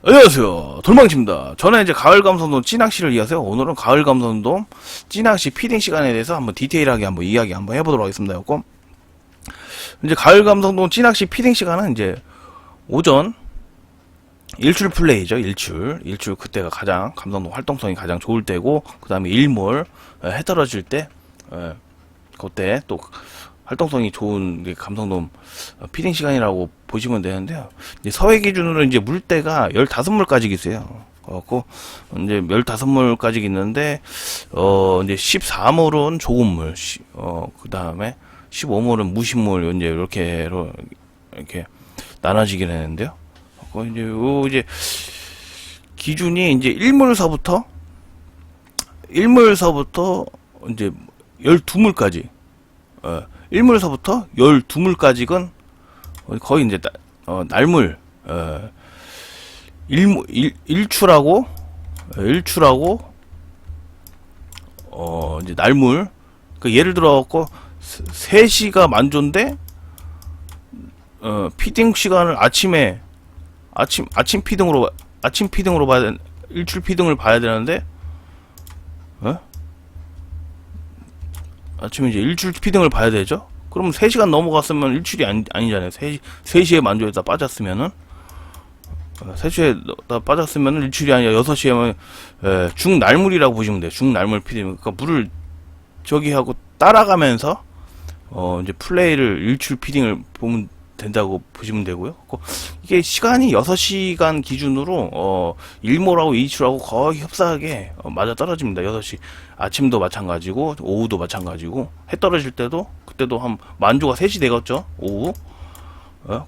안녕하세요, 돌망치입니다. 저는 이제 가을 감성돔 찌낚시를 이어서요. 오늘은 가을 감성돔 찌낚시 피딩 시간에 대해서 한번 디테일하게 한번 이야기 한번 해보도록 하겠습니다. 요 이제 가을 감성돔 찌낚시 피딩 시간은 이제 오전 일출 플레이죠. 일출 그때가 가장 감성돔 활동성이 가장 좋을 때고, 그 다음에 일몰 해 떨어질 때 그때 또 활동성이 좋은 감성돔 피딩 시간이라고 보시면 되는데요. 이제 서해 기준으로 이제 물때가 15물까지 있어요. 그렇고 이제 15물까지 있는데 이제 14물은 조금 물, 그 다음에 15물은 무심물, 이제 이렇게 나눠지게 되는데요. 이제 기준이 이제 1물서부터 이제 12물까지 1물서부터 12물까지는 거의 이제 날물 일출하고 이제 날물, 예를 들어 갖고 3시가 만조인데 피딩 시간을 아침 피딩으로 봐야 일출 피딩을 봐야 되는데 아침에 이제 일출 피딩을 봐야 되죠. 그러면 3시간 넘어갔으면 일출이 아니잖아요. 3시에 만조에다 빠졌으면은 3시에 빠졌으면은 일출이 아니라 6시에만 중날물이라고 보시면 돼요. 중날물 피딩. 그러니까 물을 저기 하고 따라가면서 이제 플레이를 일출 피딩을 보면 된다고 보시면 되고요. 이게 시간이 6시간 기준으로 일몰하고 일출하고 거의 흡사하게 맞아 떨어집니다. 6시 아침도 마찬가지고 오후도 마찬가지고, 해 떨어질 때도 그때도 한 만조가 3시 되겠죠. 오후.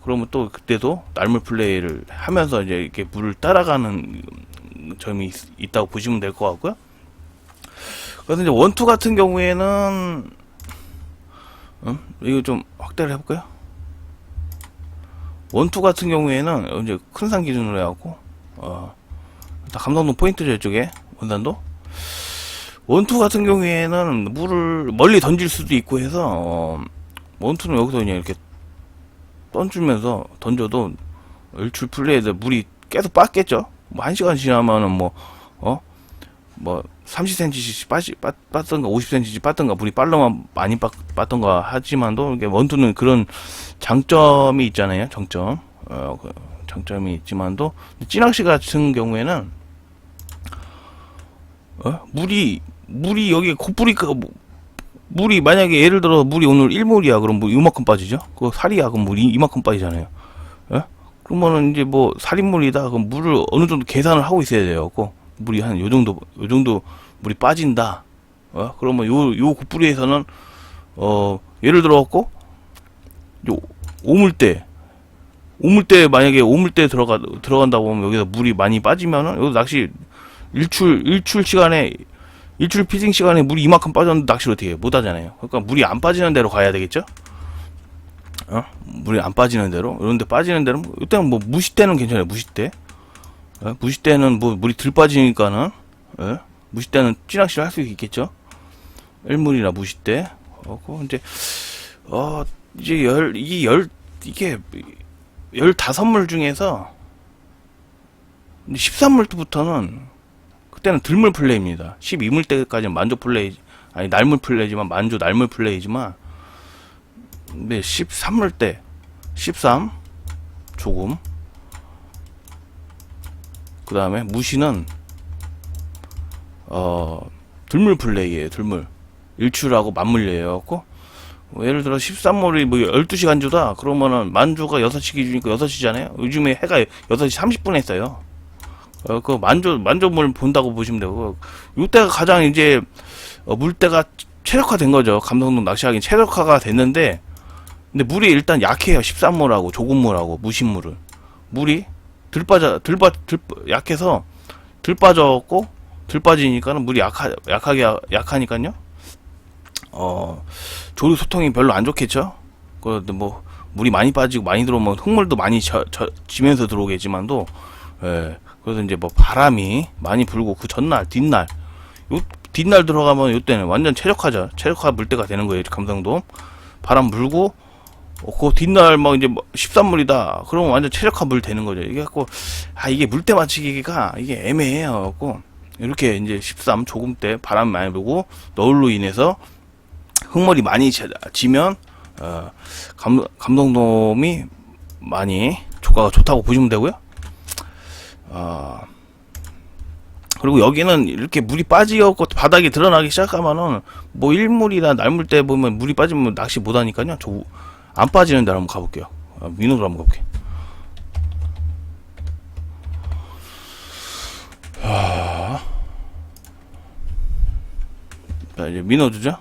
그러면 또 그때도 날물 플레이를 하면서 이제 이렇게 물을 따라가는 점이 있다고 보시면 될 것 같고요. 그래서 이제 원투 같은 경우에는 이거 좀 확대를 해볼까요? 원투 같은 경우에는 이제 큰 산 기준으로 해갖고 감성돔 포인트죠. 이쪽에 원산도. 원투 같은 경우에는 물을 멀리 던질 수도 있고 해서 원투는 여기서 그냥 이렇게 던져도 일출 플레이에서 물이 계속 빠겠죠. 뭐 1시간 지나면은 뭐 30cm씩 빠던가 50cm씩 빠던가 물이 많이 빠던가 하지만도 이게 원투는 그런 장점이 있잖아요. 장점이 있지만도 찌낚시 같은 경우에는 물이 여기 콧불이가 물이 만약에 예를 들어 물이 오늘 1물이야. 그럼 뭐 이만큼 빠지죠. 그거 살이야. 그럼 물이 이만큼 빠지잖아요. 그러면은 이제 뭐 살인물이다. 그럼 물을 어느 정도 계산을 하고 있어야 돼요. 물이 한 요 정도 물이 빠진다. 그러면 요 콧불이에서는 예를 들어 갖고 오물때 만약에 오물때 들어간다고 하면 여기서 물이 많이 빠지면은 여기 낚시 일출 시간에 일출 피딩 시간에 물이 이만큼 빠졌는데 낚시를 어떻게 해요? 못 하잖아요. 그러니까 물이 안 빠지는 대로 가야 되겠죠? 물이 안 빠지는 대로, 이런데 빠지는 대로, 이때는 뭐 무시때는 괜찮아요. 무시때는 뭐 물이 덜 빠지니까는 무시때는 찌낚시를 할 수 있겠죠? 일물이나 무시때. 이게 15물 중에서 13물부터는 그때는 들물 플레이입니다. 12물 때까지는 만조 플레이, 아니 날물 플레이지만, 만조 날물 플레이지만, 근데 13물 때 13 조금, 그 다음에 무시는 들물 플레이예요. 들물 일출하고 맞물려요. 예를 들어 13물이 뭐 12시 간주다 그러면은 만조가 6시 기준이니까 6시잖아요. 요즘에 해가 6시 30분에 있어요. 그 만조물 본다고 보시면 되고, 이때가 가장 이제 물때가 최적화된 거죠. 감성돔 낚시하기 최적화가 됐는데, 근데 물이 일단 약해요. 13물하고 조금물하고 무심물은 물이 약해서 들 빠지니까는 물이 약하니까요. 조류 소통이 별로 안 좋겠죠. 그런데 뭐 물이 많이 빠지고 많이 들어오면 흙물도 많이 지면서 들어오겠지만도, 그래서 이제 뭐 바람이 많이 불고 그 전날 뒷날 들어가면 이때는 완전 최적화 물때가 되는 거예요. 감성돔 바람 불고 그 뒷날 막 이제 13물이다. 그러면 완전 최적화 물 되는 거죠. 이게 갖고, 이게 물때 맞추기가 이게 애매해요. 갖고, 이렇게 이제 13 조금 때 바람 많이 불고, 너울로 인해서 흙물이 많이 지면, 감성돔이 많이 조과가 좋다고 보시면 되고요. 그리고 여기는 이렇게 물이 빠지고 바닥이 드러나기 시작하면은 뭐 일물이나 날물 때 보면 물이 빠지면 낚시 못 하니까요. 저 안 빠지는 데로 한번 가볼게요. 민호로 한번 가볼게요. 자, 이제 민호주죠.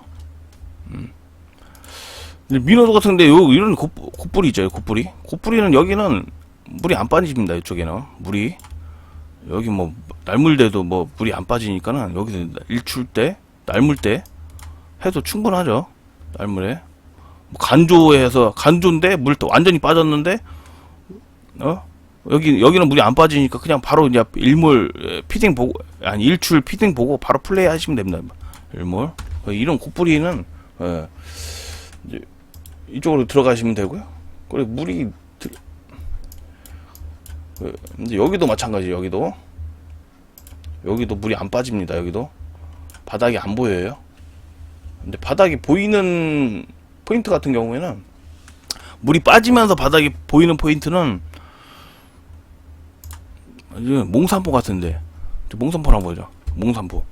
민호도 같은데 이런 곱뿌리 있죠. 곱뿌리는 여기는 물이 안 빠집니다. 이쪽에는 물이 여기 뭐 날물대도 뭐 물이 안 빠지니까는 여기서 일출 때 날물 때 해도 충분하죠. 날물에 뭐 간조인데 물 또 완전히 빠졌는데 여기는 물이 안 빠지니까 그냥 바로 이제 일몰 피딩 보고 일출 피딩 보고 바로 플레이 하시면 됩니다. 일몰 이런 곱뿌리는 이제 이쪽으로 들어가시면 되고요. 그리고 물이 이제 여기도 마찬가지. 여기도 물이 안 빠집니다. 여기도 바닥이 안 보여요. 근데 바닥이 보이는 포인트 같은 경우에는 물이 빠지면서 바닥이 보이는 포인트는 몽산포 같은데 몽산포랑 보죠. 몽산포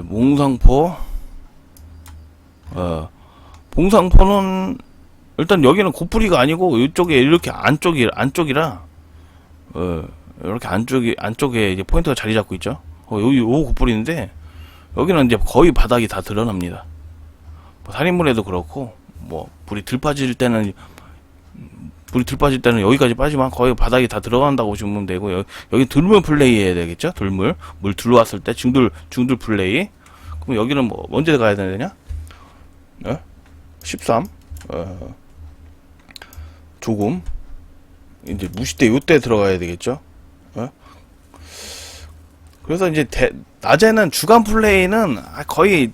몽상포 봉상포는 일단 여기는 곱뿌리가 아니고 이쪽에 이렇게 안쪽이라 이렇게 안쪽에 이제 포인트가 자리 잡고 있죠. 여기 요 곱뿌리인데 여기는 이제 거의 바닥이 다 드러납니다. 뭐 살인물에도 그렇고 뭐 물이 들 빠질 때는 여기까지 빠지면 거의 바닥이 다 들어간다고 보시면 되고 여기 들물 플레이 해야 되겠죠. 물 들어왔을 때 중들 플레이. 그럼 여기는 뭐 언제 가야 되냐? 13 조금 이제 무시대 요때 들어가야 되겠죠. 그래서 이제 낮에는 주간 플레이는 거의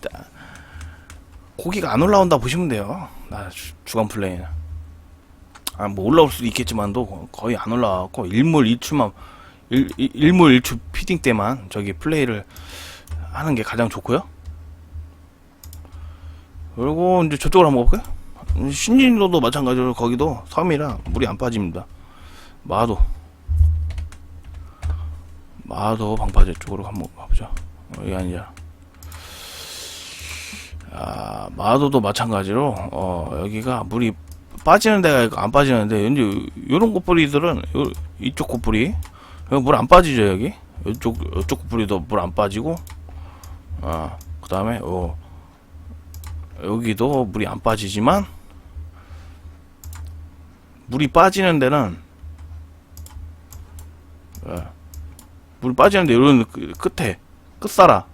고기가 안 올라온다 보시면 돼요. 주간 플레이는 뭐 올라올 수도 있겠지만도 거의 안 올라와갖고 일몰 일출 피딩 때만 저기 플레이를 하는 게 가장 좋고요. 그리고 이제 저쪽으로 한번 가볼까요? 신진도도 마찬가지로 거기도 섬이라 물이 안 빠집니다. 마도 방파제 쪽으로 한번 가보죠. 여기 아니라 마도도 마찬가지로 여기가 물이 빠지는 데가 있고 안 빠지는데 이제 요런 곱뿌리들은 이쪽 곱뿌리 물 안 빠지죠. 여기 이쪽 곱뿌리도 물 안 빠지고 그 다음에 여기도 물이 안 빠지지만 물이 빠지는 데는 물이 빠지는데 이런 끝에 끝살아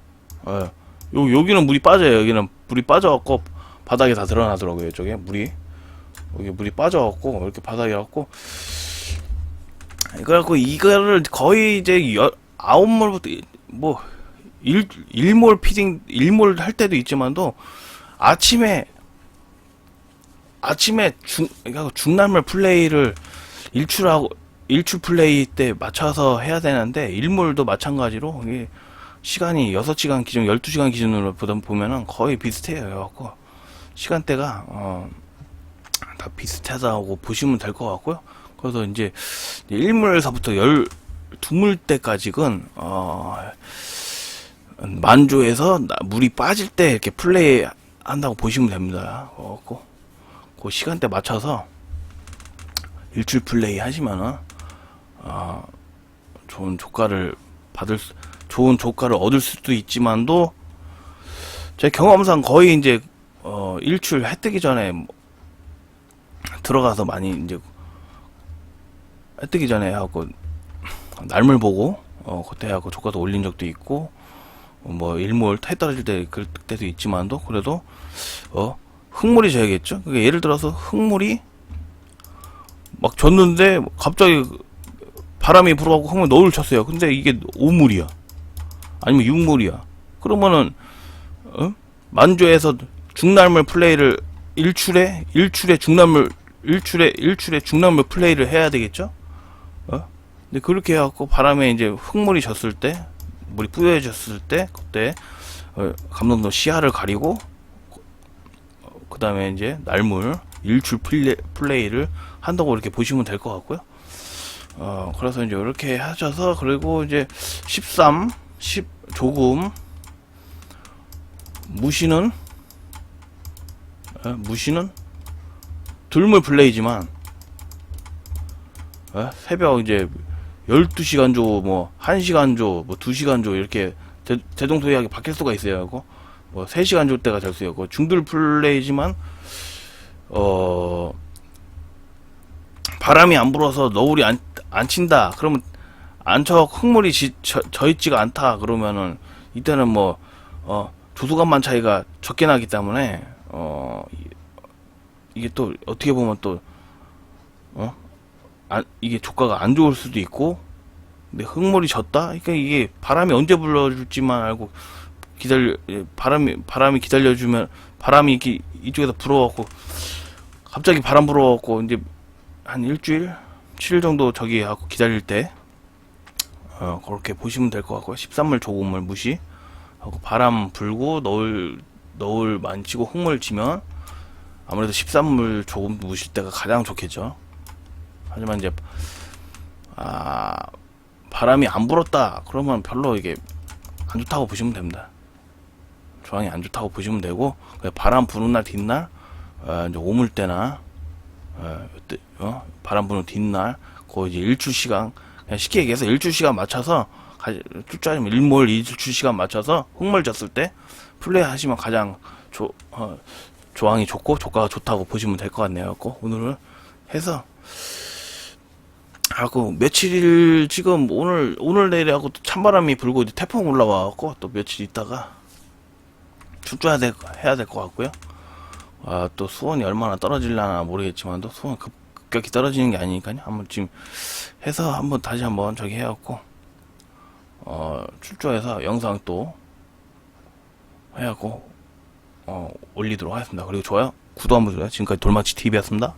여기는 물이 빠져요. 여기는 물이 빠져갖고 바닥에 다 드러나더라고요. 이쪽에 여기 물이 빠져갖고 이렇게 바닥에 갖고 그래갖고 이거를 거의 이제 9몰부터 뭐 일몰 피딩 일몰 할 때도 있지만도 아침에 중날몰 플레이를 일출 플레이 때 맞춰서 해야 되는데 일몰도 마찬가지로 이게 시간이 6시간 기준 12시간 기준으로 보면은 거의 비슷해요. 그래갖고 시간대가 다 비슷하다고 보시면 될 것 같고요. 그래서 이제 1물에서부터 12물 때까지는 만조에서 물이 빠질 때 이렇게 플레이 한다고 보시면 됩니다. 그 시간대 맞춰서 일출 플레이 하시면은 좋은 조과를 얻을 수도 있지만도 제 경험상 거의 이제 일출 해 뜨기 전에 들어가서 많이 이제 해 뜨기 전에 하고 날물 보고 그때 하고 조과도 올린 적도 있고 뭐 일몰 해 떨어질 때 그때도 있지만도 그래도 흙물이 져야겠죠. 그러니까 예를 들어서 흙물이 막 졌는데 갑자기 바람이 불어가고 흙물 너울 쳤어요. 근데 이게 오물이야. 아니면 육물이야. 그러면은 만조에서 중날물 플레이를 일출에 중날물 플레이를 해야 되겠죠? 근데 그렇게 해갖고 바람에 이제 흙물이 졌을 때, 물이 뿌여졌을 때, 그때 감독도 시야를 가리고, 그 다음에 이제 날물 일출 플레이를 한다고 이렇게 보시면 될 것 같고요. 그래서 이제 이렇게 하셔서, 그리고 이제 13, 10 조금 무시는 들물 플레이지만 새벽 이제 12시간 조, 뭐 1시간 조, 뭐 2시간 조 이렇게 대동소이하게 바뀔 수가 있어요. 뭐 3시간 조 때가 될 수 있고 중들 플레이지만 바람이 안 불어서 너울이 안 친다. 그러면 흙물이 져 있지가 않다. 그러면은 이때는 뭐 조수간만 차이가 적게 나기 때문에 이게 또 어떻게 보면 또 이게 조가가 안 좋을 수도 있고, 근데 흙물이 졌다? 그러니까 이게 바람이 언제 불러줄지만 알고 바람이 기다려주면, 바람이 이렇게 이쪽에서 불어갖고, 갑자기 바람 불어갖고, 이제 한 일주일? 7일 정도 저기 하고 기다릴 때, 그렇게 보시면 될 것 같고요. 13물 조금물 무시, 하고 바람 불고, 너울 만지고 흙물 지면, 아무래도 13물 조금 무실 때가 가장 좋겠죠. 하지만 이제 바람이 안 불었다 그러면 별로 이게 안 좋다고 보시면 됩니다. 조항이 안 좋다고 보시면 되고, 바람 부는 날 뒷날 이제 오물 때나 바람 부는 뒷날 거의 이제 일출 시간, 그냥 쉽게 얘기해서 일출 시간 맞춰서 출자면 일몰 일출 시간 맞춰서 흙물 졌을 때 플레이 하시면 가장 조항이 좋고 조가가 좋다고 보시면 될 것 같네요. 오늘은 해서 하고 며칠 지금 오늘 내일 하고 또 찬바람이 불고 이제 태풍 올라와갖고 또 며칠 있다가 출조해야 될 것 같고요. 또 수온이 얼마나 떨어질려나 모르겠지만 또 수온 급격히 떨어지는 게 아니니까요. 한번 지금 해서 다시 한번 저기 해갖고 출조해서 영상 또 해갖고 올리도록 하겠습니다. 그리고 좋아요, 구독 한번 줘요. 지금까지 돌망치 TV였습니다.